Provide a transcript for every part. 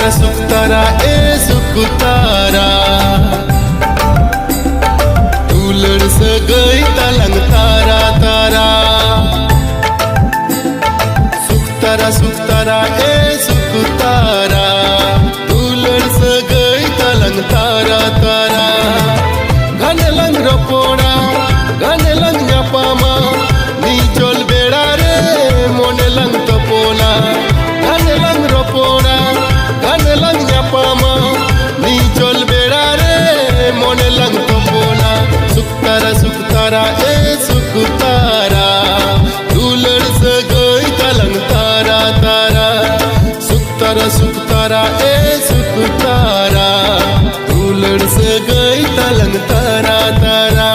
सुक्तारा ए सुक्तारा तुलड़ सगई तलंग तारा तारा सुक्तारा ए सुक्तारा तुलड़ सगई तलंग तारा तारा घनलंग रपोड़ा घनलंग न्यापामा नी चल बेड़ा रे मोनेलंग तपोला घनलंग रपोड़ा घनलंग न्यापामा नी चल बेड़ा रे मोनेलंग तपोला सुक्तारा ए सुक्तारा तुलड़ सगई तलंग तारा तारा सुक्तारा ए सुक्तारा तुलड़ सगई तलंग तारा तारा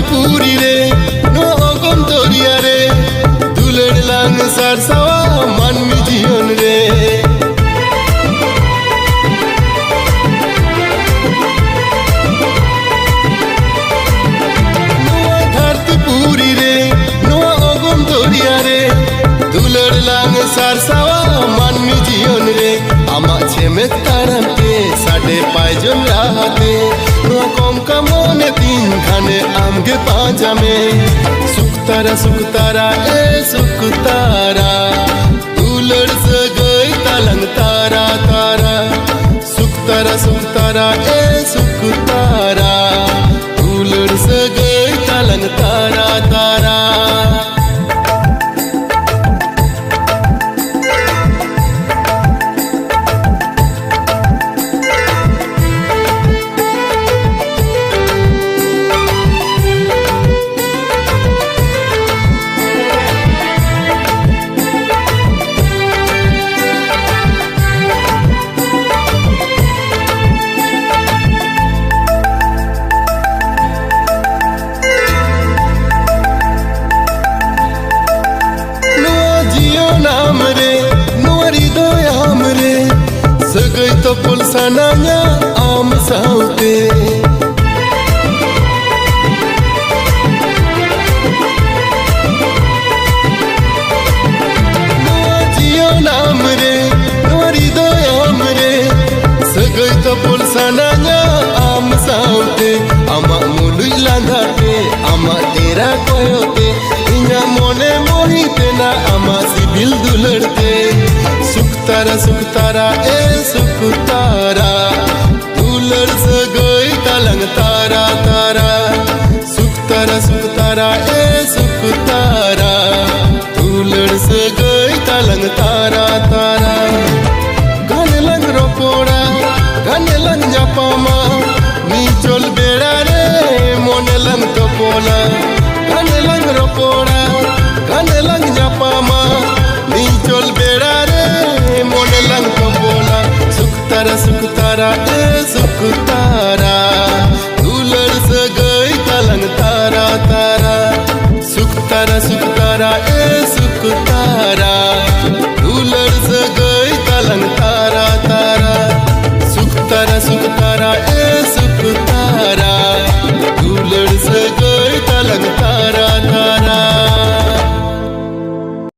पूरी रे नो अगम दरिया रे दुलड़ लांग सारसावा मानवी जीवन रे नोआ धरती पूरी रे नोआ अगम दरिया रे दुलड़ लांग सारसावा मानवी जीवन रे आमा छेमे तारम के साडे पायजन राहते नो कम कमोने तीन खाने आमगे पांचा में सुक्तारा ए सुक्तारा तुलड़ सगई तलंग तारा तारा सुक्तारा ए सुक्तारा तुलड़ सगई तलंग तारा तारा नाम रे नोरी दोयाम रे सगई तो पुलसानाया आम साउते जियो नाम रे नोरी दोयाम रे सगई तो पुलसानाया आम साउते आमा मुलुई लांधाते आमा तेरा कोयोते इन्या मोने मोही तेना आमा सिबिल दुलड़ते सुक्तारा ए सुक्तारा तुलड़ सगई तलंग तारा तारा सुक्तारा ए सुक्तारा तुलड़ सगई तलंग तारा तारा घनलंग रपोड़ा घनलंग न्यापामा नी चल बेड़ा रे मोनेलंग तपोला घनलंग रपोड़ा घनलंग न्यापामा नी चल बेड़ा रे मोनेलंग तपोला सुक्तारा ए सुक्तारा